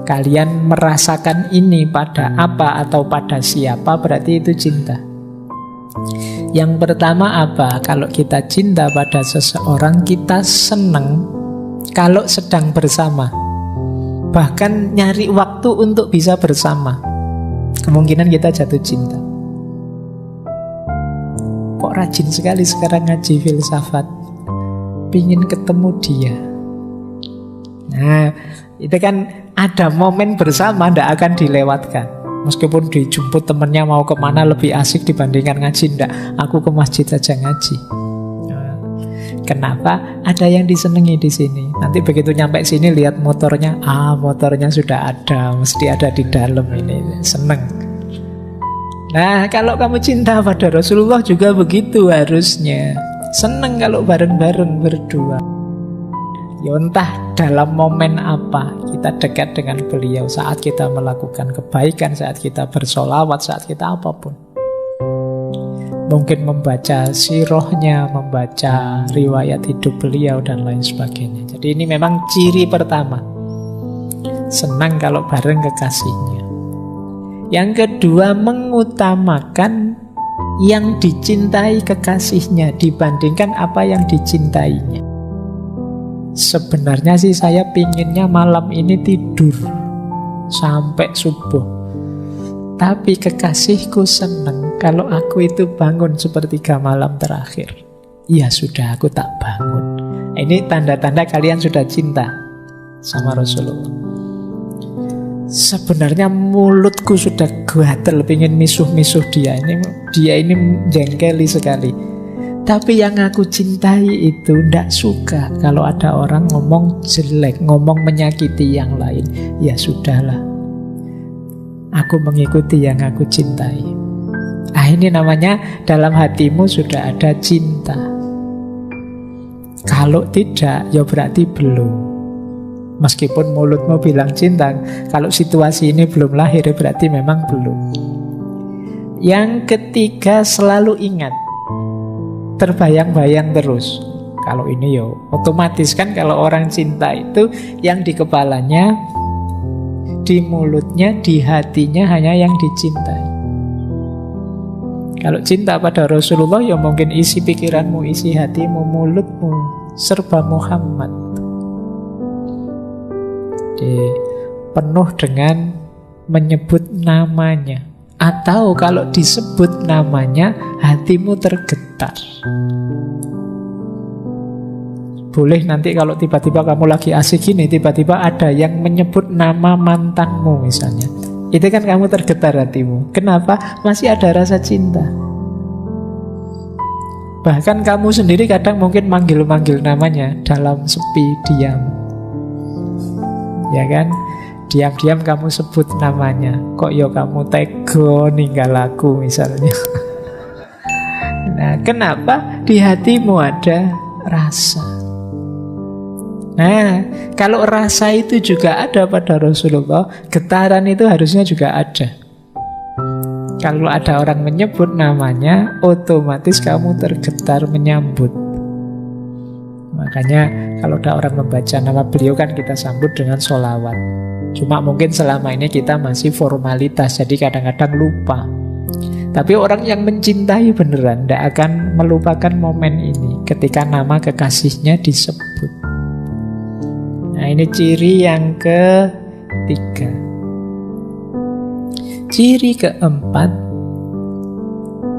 kalian merasakan ini pada apa atau pada siapa, berarti itu cinta. Yang pertama apa? Kalau kita cinta pada seseorang, kita senang kalau sedang bersama. Bahkan nyari waktu untuk bisa bersama. Kemungkinan kita jatuh cinta. Kok rajin sekali sekarang ngaji filsafat, pingin ketemu dia. Nah, itu kan ada momen bersama, tidak akan dilewatkan. Meskipun dijemput temennya mau kemana lebih asik dibandingkan ngaji, ndak, aku ke masjid aja ngaji. Nah, kenapa? Ada yang disenangi di sini. Nanti begitu nyampe sini lihat motornya, motornya sudah ada, mesti ada di dalam ini, seneng. Nah, kalau kamu cinta pada Rasulullah juga begitu harusnya. Seneng kalau bareng-bareng berdua. Ya entah dalam momen apa kita dekat dengan beliau, saat kita melakukan kebaikan, saat kita bersolawat, saat kita apapun. Mungkin membaca sirahnya, membaca riwayat hidup beliau dan lain sebagainya. Jadi ini memang ciri pertama, senang kalau bareng kekasihnya. Yang kedua, mengutamakan yang dicintai kekasihnya dibandingkan apa yang dicintainya. Sebenarnya sih saya pinginnya malam ini tidur sampai subuh, tapi kekasihku senang kalau aku itu bangun sepertiga malam terakhir. Ya sudah, aku tak bangun. Ini tanda-tanda kalian sudah cinta sama Rasulullah. Sebenarnya mulutku sudah gatel pengen misuh-misuh dia. Dia ini jengkeli sekali. Tapi yang aku cintai itu ndak suka kalau ada orang ngomong jelek, ngomong menyakiti yang lain. Ya sudahlah, aku mengikuti yang aku cintai. Ini namanya dalam hatimu sudah ada cinta. Kalau tidak, ya berarti belum. Meskipun mulutmu bilang cinta, kalau situasi ini belum lahir, berarti memang belum. Yang ketiga, selalu ingat, terbayang-bayang terus. Kalau ini yo otomatis kan, kalau orang cinta itu yang di kepalanya, di mulutnya, di hatinya hanya yang dicintai. Kalau cinta pada Rasulullah ya mungkin isi pikiranmu, isi hatimu, mulutmu serba Muhammad. Jadi penuh dengan menyebut namanya. Atau kalau disebut namanya, hatimu tergetar. Boleh nanti kalau tiba-tiba kamu lagi asik gini, tiba-tiba ada yang menyebut nama mantanmu misalnya, itu kan kamu tergetar hatimu. Kenapa? Masih ada rasa cinta. Bahkan kamu sendiri kadang mungkin manggil-manggil namanya dalam sepi, diam. Ya kan? Diam-diam kamu sebut namanya. Kok ya kamu tega ninggal aku misalnya. Nah, kenapa? Di hatimu ada rasa. Nah, kalau rasa itu juga ada pada Rasulullah, getaran itu harusnya juga ada. Kalau ada orang menyebut namanya, otomatis kamu tergetar menyambut. Makanya kalau ada orang membaca nama beliau kan kita sambut dengan sholawat. Cuma mungkin selama ini kita masih formalitas, jadi kadang-kadang lupa. Tapi orang yang mencintai beneran tidak akan melupakan momen ini ketika nama kekasihnya disebut. Nah, ini ciri yang ketiga. Ciri keempat,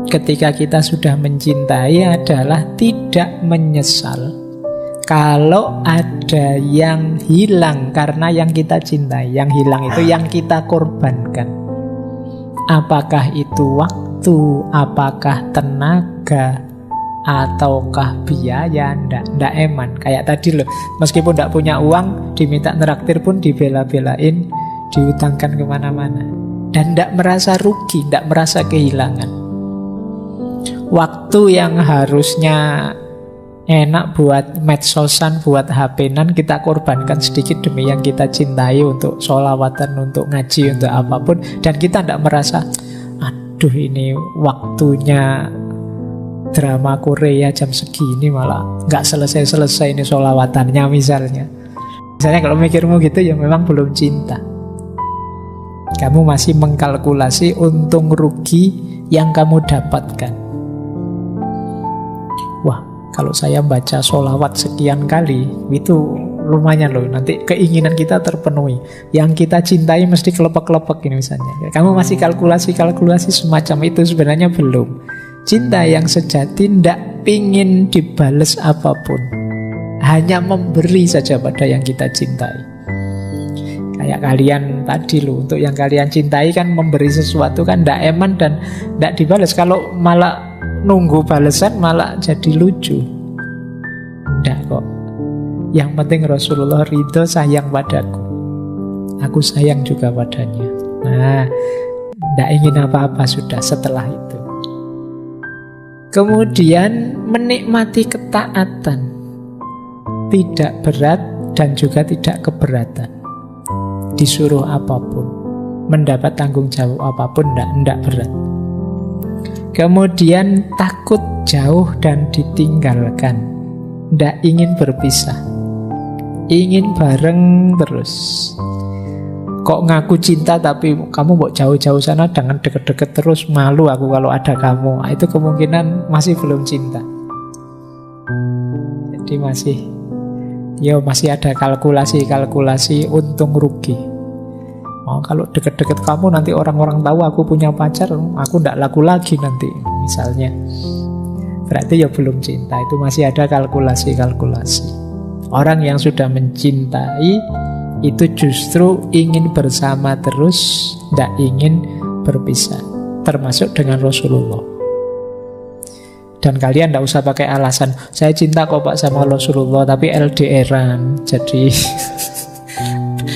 ketika kita sudah mencintai adalah tidak menyesal kalau ada yang hilang karena yang kita cintai. Yang hilang itu yang kita korbankan. Apakah itu waktu, apakah tenaga, ataukah biaya? Ndak eman. Kayak tadi loh, meskipun ndak punya uang, diminta neraktir pun dibela-belain, diutangkan kemana-mana. Dan ndak merasa rugi, ndak merasa kehilangan. Waktu yang harusnya enak buat medsosan, buat HP-nan, kita korbankan sedikit demi yang kita cintai, untuk sholawatan, untuk ngaji, untuk apapun. Dan kita tidak merasa, aduh ini waktunya drama Korea jam segini malah nggak selesai-selesai ini sholawatannya misalnya. Misalnya kalau mikirmu gitu ya memang belum cinta. Kamu masih mengkalkulasi untung rugi yang kamu dapatkan. Wah, kalau saya baca sholawat sekian kali, itu lumayan loh, nanti keinginan kita terpenuhi. Yang kita cintai mesti kelepek-kelepek ini misalnya. Kamu masih kalkulasi semacam itu, sebenarnya belum. Cinta yang sejati tidak pingin dibales apapun, hanya memberi saja pada yang kita cintai. Kayak kalian tadi loh, untuk yang kalian cintai kan memberi sesuatu kan tidak eman dan tidak dibalas. Kalau malah nunggu balasan malah jadi lucu. Tidak kok. Yang penting Rasulullah ridho, sayang padaku, aku sayang juga padanya. Nah, tidak ingin apa-apa sudah setelah itu. Kemudian menikmati ketaatan, tidak berat dan juga tidak keberatan. Disuruh apapun, mendapat tanggung jawab apapun, tidak berat. Kemudian takut jauh dan ditinggalkan, tidak ingin berpisah, ingin bareng terus. Kok ngaku cinta tapi kamu mau jauh-jauh sana, jangan deket-deket terus, malu aku kalau ada kamu. Itu kemungkinan masih belum cinta. Jadi masih ada kalkulasi untung rugi. Oh, kalau deket-deket kamu nanti orang-orang tahu aku punya pacar, aku tidak laku lagi nanti misalnya. Berarti ya belum cinta, itu masih ada kalkulasi. Orang yang sudah mencintai itu justru ingin bersama terus, tidak ingin berpisah. Termasuk dengan Rasulullah. Dan kalian tidak usah pakai alasan, saya cinta kok Pak sama Rasulullah, tapi LDRan, jadi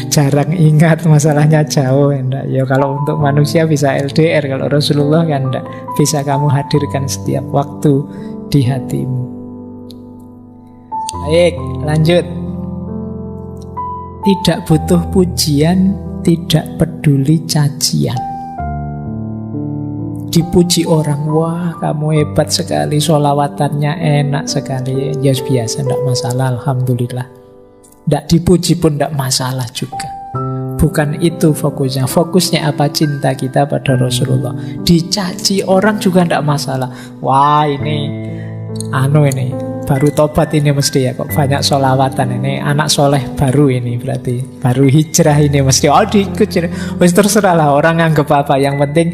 jarang ingat, masalahnya jauh. Enggak. Ya kalau untuk manusia bisa LDR, kalau Rasulullah kan enggak, bisa kamu hadirkan setiap waktu di hatimu. Baik, lanjut. Tidak butuh pujian, tidak peduli cacian. Dipuji orang, wah kamu hebat sekali, sholawatannya enak sekali, ya biasa, tidak masalah, alhamdulillah. Tidak dipuji pun tidak masalah juga. Bukan itu fokusnya. Fokusnya apa? Cinta kita pada Rasulullah. Dicaci orang juga tidak masalah. Wah ini baru tobat ini mesti ya, kok banyak sholawatan ini, anak soleh baru ini, berarti baru hijrah ini mesti. Oh diikut, wis terserah lah orang anggap apa, yang penting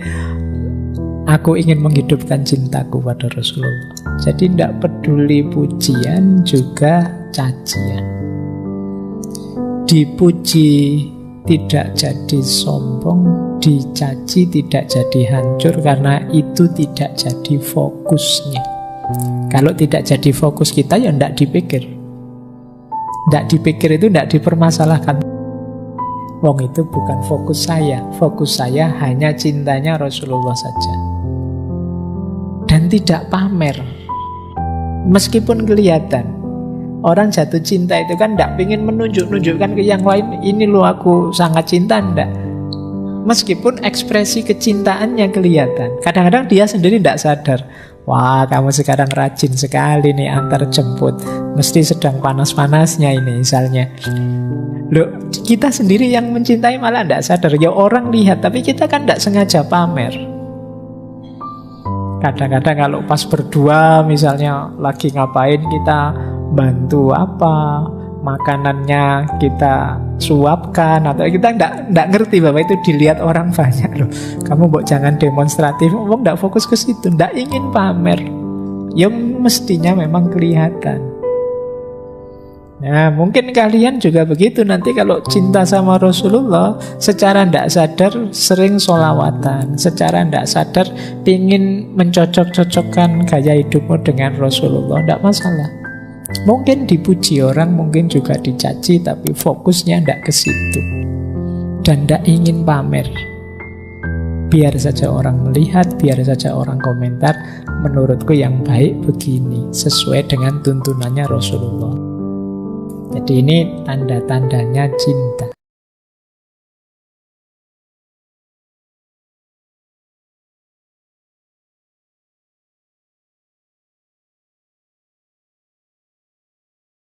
aku ingin menghidupkan cintaku pada Rasulullah. Jadi tidak peduli pujian juga cacian. Dipuji tidak jadi sombong, dicaci tidak jadi hancur, karena itu tidak jadi fokusnya. Kalau tidak jadi fokus kita ya tidak dipikir. Tidak dipikir itu tidak dipermasalahkan. Wong itu bukan fokus saya. Fokus saya hanya cintanya Rasulullah saja. Dan tidak pamer. Meskipun kelihatan. Orang jatuh cinta itu kan tidak ingin menunjukkan ke yang lain, ini loh aku sangat cinta, tidak. Meskipun ekspresi kecintaannya kelihatan. Kadang-kadang dia sendiri tidak sadar. Wah kamu sekarang rajin sekali nih antar jemput, mesti sedang panas-panasnya ini misalnya. Loh, kita sendiri yang mencintai malah tidak sadar. Ya orang lihat, tapi kita kan tidak sengaja pamer. Kadang-kadang kalau pas berdua misalnya lagi ngapain, kita bantu apa, makanannya kita suapkan, atau kita tidak ngerti bahwa itu dilihat orang banyak loh. Kamu jangan demonstratif, tidak fokus ke situ, tidak ingin pamer. Ya mestinya memang kelihatan. Nah mungkin kalian juga begitu nanti kalau cinta sama Rasulullah, secara tidak sadar sering sholawatan, secara tidak sadar pingin mencocok-cocokkan gaya hidupmu dengan Rasulullah, tidak masalah. Mungkin dipuji orang, mungkin juga dicaci, tapi fokusnya tidak ke situ. Dan tidak ingin pamer. Biar saja orang melihat, biar saja orang komentar. Menurutku yang baik begini, sesuai dengan tuntunannya Rasulullah. Jadi ini tanda-tandanya cinta.